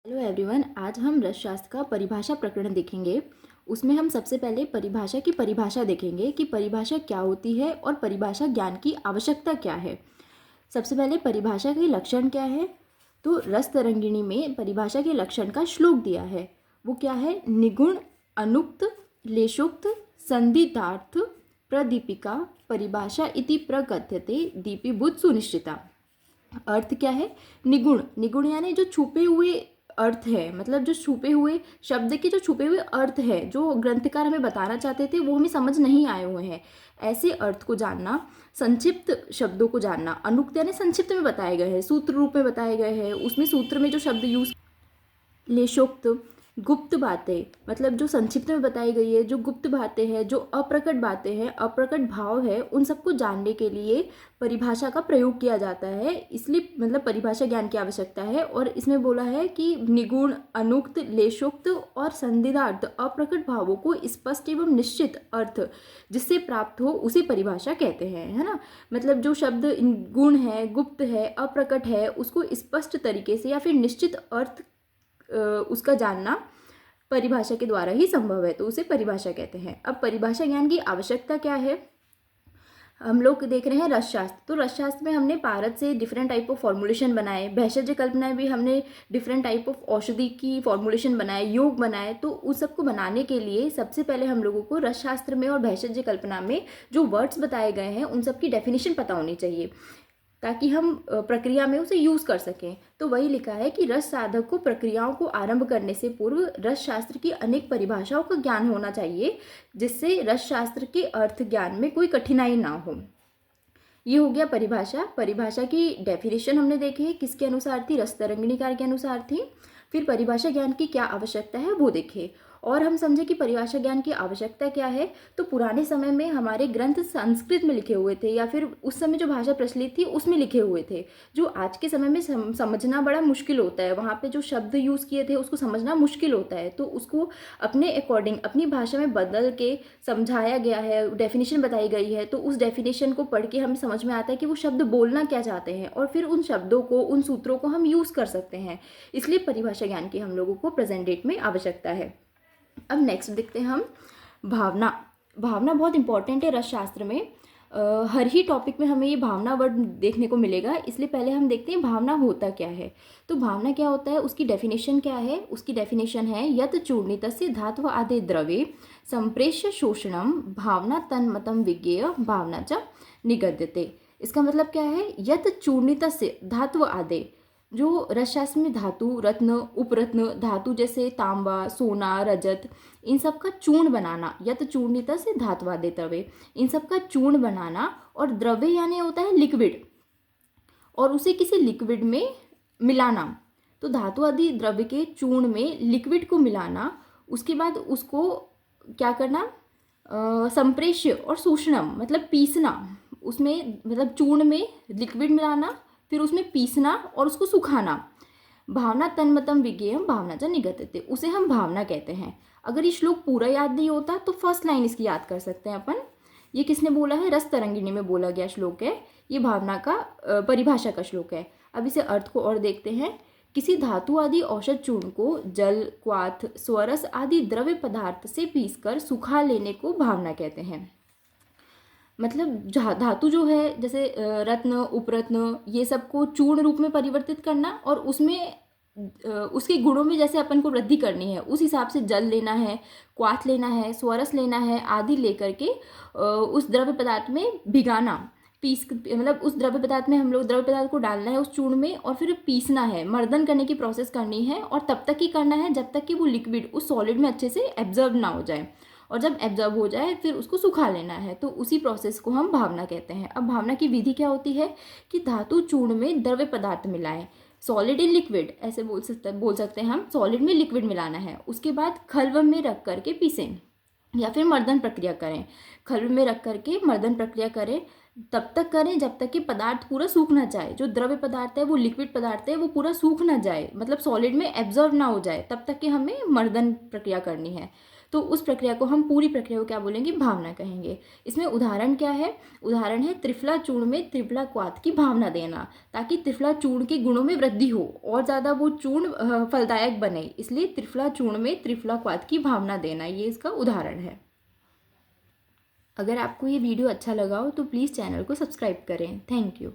Hello everyone, आज हम रसशास्त्र का परिभाषा प्रकरण देखेंगे। उसमें हम सबसे पहले परिभाषा की परिभाषा देखेंगे कि परिभाषा क्या होती है और परिभाषा ज्ञान की आवश्यकता क्या है। सबसे पहले परिभाषा के लक्षण क्या है। तो रस तरंगिणी में परिभाषा के लक्षण का श्लोक दिया है। वो क्या है? निगुण, अनुक्त, लेशोक्त, संदिग्धार्थ, प्रदीपिका, परिभाषा इति प्रकथ्यते दीपीभूत सुनिश्चिता। अर्थ क्या है? निगुण, निगुण यानी जो छुपे हुए अर्थ है, मतलब जो छुपे हुए शब्द के जो छुपे हुए अर्थ है, जो ग्रंथकार हमें बताना चाहते थे वो हमें समझ नहीं आए हुए हैं, ऐसे अर्थ को जानना। संक्षिप्त शब्दों को जानना। अनुक्त यानी संक्षिप्त में बताए गए हैं, सूत्र रूप में बताए गए हैं, उसमें सूत्र में जो शब्द यूज। लेशोक्त, गुप्त बातें, मतलब जो संक्षिप्त में बताई गई है, जो गुप्त बातें हैं, जो अप्रकट बातें हैं, अप्रकट भाव है, उन सबको जानने के लिए परिभाषा का प्रयोग किया जाता है। इसलिए मतलब परिभाषा ज्ञान की आवश्यकता है। और इसमें बोला है कि निगुण, अनुक्त, लेशोक्त और संदिग्धार्थ अप्रकट भावों को स्पष्ट एवं निश्चित अर्थ जिससे प्राप्त हो उसे परिभाषा कहते हैं, है ना। मतलब जो शब्द गुण है, गुप्त है, अप्रकट है, उसको स्पष्ट तरीके से या फिर निश्चित अर्थ उसका जानना परिभाषा के द्वारा ही संभव है, तो उसे परिभाषा कहते हैं। अब परिभाषा ज्ञान की आवश्यकता क्या है? हम लोग देख रहे हैं रसशास्त्र। तो रसशास्त्र में हमने पारद से डिफरेंट टाइप ऑफ फॉर्मुलेशन बनाए, भेषज कल्पनाएं भी हमने डिफरेंट टाइप ऑफ औषधि की फॉर्मुलेशन बनाए, योग बनाए। तो उस सबको बनाने के लिए सबसे पहले हम लोगों को रसशास्त्र में और भेषज कल्पना में जो वर्ड्स बताए गए हैं उन सब की डेफिनेशन पता होनी चाहिए, ताकि हम प्रक्रिया में उसे यूज़ कर सकें। तो वही लिखा है कि रस साधक को प्रक्रियाओं को आरंभ करने से पूर्व रस शास्त्र की अनेक परिभाषाओं का ज्ञान होना चाहिए, जिससे रस शास्त्र के अर्थ ज्ञान में कोई कठिनाई ना हो। ये हो गया परिभाषा। परिभाषा की डेफिनेशन हमने देखी, किसके अनुसार थी? रस तरंगिणीकार के अनुसार थी। फिर परिभाषा ज्ञान की क्या आवश्यकता है वो देखे, और हम समझे कि परिभाषा ज्ञान की आवश्यकता क्या है। तो पुराने समय में हमारे ग्रंथ संस्कृत में लिखे हुए थे, या फिर उस समय जो भाषा प्रचलित थी उसमें लिखे हुए थे, जो आज के समय में समझना बड़ा मुश्किल होता है। वहाँ पे जो शब्द यूज़ किए थे उसको समझना मुश्किल होता है, तो उसको अपने अकॉर्डिंग अपनी भाषा में बदल के समझाया गया है, डेफिनेशन बताई गई है। तो उस डेफिनेशन को पढ़ के हमें समझ में आता है कि वो शब्द बोलना क्या चाहते हैं, और फिर उन शब्दों को, उन सूत्रों को हम यूज़ कर सकते हैं। इसलिए परिभाषा ज्ञान की हम लोगों को प्रेजेंट डेट में आवश्यकता है। अब नेक्स्ट देखते हैं हम भावना। भावना बहुत इंपॉर्टेंट है रसशास्त्र में। हर ही टॉपिक में हमें ये भावना वर्ड देखने को मिलेगा, इसलिए पहले हम देखते हैं भावना होता क्या है। तो भावना क्या होता है, उसकी डेफिनेशन क्या है? उसकी डेफिनेशन है यत चूर्णितस्य धात्व आदि द्रवे संप्रेष्य शोषणम भावना तन्मतम विज्ञेय भावना च निगद्यते। इसका मतलब क्या है? यत चूर्णितस्य धात्व आदि, जो रसशास्त्र में धातु, रत्न, उपरत्न, धातु जैसे तांबा, सोना, रजत, इन सब का चूर्ण बनाना, यत चूर्णिता से धात्वादे द्रव्य, इन सब का चूर्ण बनाना। और द्रव्य यानी होता है लिक्विड, और उसे किसी लिक्विड में मिलाना। तो धातु आदि द्रव्य के चूर्ण में लिक्विड को मिलाना, उसके बाद उसको क्या करना? संप्रेष्य और शोषणम मतलब पीसना, उसमें मतलब चूर्ण में लिक्विड मिलाना, फिर उसमें पीसना और उसको सुखाना। भावना तन्मतम विज्ञेयम भावना च निगद्यते, उसे हम भावना कहते हैं। अगर ये श्लोक पूरा याद नहीं होता तो फर्स्ट लाइन इसकी याद कर सकते हैं अपन। ये किसने बोला है? रस तरंगिणी में बोला गया श्लोक है। ये भावना का परिभाषा का श्लोक है। अब इसे अर्थ को और देखते हैं। किसी धातु आदि औषध चूर्ण को जल, क्वाथ, स्वरस आदि द्रव्य पदार्थ से पीसकर सुखा लेने को भावना कहते हैं। मतलब धातु जो है, जैसे रत्न, उपरत्न, ये सब को चूर्ण रूप में परिवर्तित करना, और उसमें उसके गुणों में जैसे अपन को वृद्धि करनी है उस हिसाब से जल लेना है, क्वाथ लेना है, स्वरस लेना है, आदि लेकर के उस द्रव्य पदार्थ में भिगाना, पीस, मतलब उस द्रव्य पदार्थ में हम लोग द्रव्य पदार्थ को डालना है उस चूर्ण में, और फिर पीसना है, मर्दन करने की प्रोसेस करनी है, और तब तक ही करना है जब तक कि वो लिक्विड उस सॉलिड में अच्छे से एब्जर्व ना हो जाए, और जब एब्जॉर्ब हो जाए फिर उसको सुखा लेना है। तो उसी प्रोसेस को हम भावना कहते हैं। अब भावना की विधि क्या होती है कि धातु चूर्ण में द्रव्य पदार्थ मिलाएं, सॉलिड इन लिक्विड, ऐसे बोल सकते हैं हम, सॉलिड में लिक्विड मिलाना है। उसके बाद खल्व में रख करके पीसें या फिर मर्दन प्रक्रिया करें। खल्व में रख करके मर्दन प्रक्रिया करें, तब तक करें जब तक कि पदार्थ पूरा सूख ना जाए, जो द्रव्य पदार्थ है, वो लिक्विड पदार्थ है, वो पूरा सूख ना जाए, मतलब सॉलिड में एब्जॉर्ब ना हो जाए, तब तक कि हमें मर्दन प्रक्रिया करनी है। तो उस प्रक्रिया को हम पूरी प्रक्रिया को क्या बोलेंगे, भावना कहेंगे। इसमें उदाहरण क्या है, उदाहरण है त्रिफला चूर्ण में त्रिफला क्वाथ की भावना देना, ताकि त्रिफला चूर्ण के गुणों में वृद्धि हो और ज़्यादा वो चूर्ण फलदायक बने, इसलिए त्रिफला चूर्ण में त्रिफला क्वाथ की भावना देना, ये इसका उदाहरण है। अगर आपको ये वीडियो अच्छा लगा हो तो प्लीज़ चैनल को सब्सक्राइब करें। Thank you.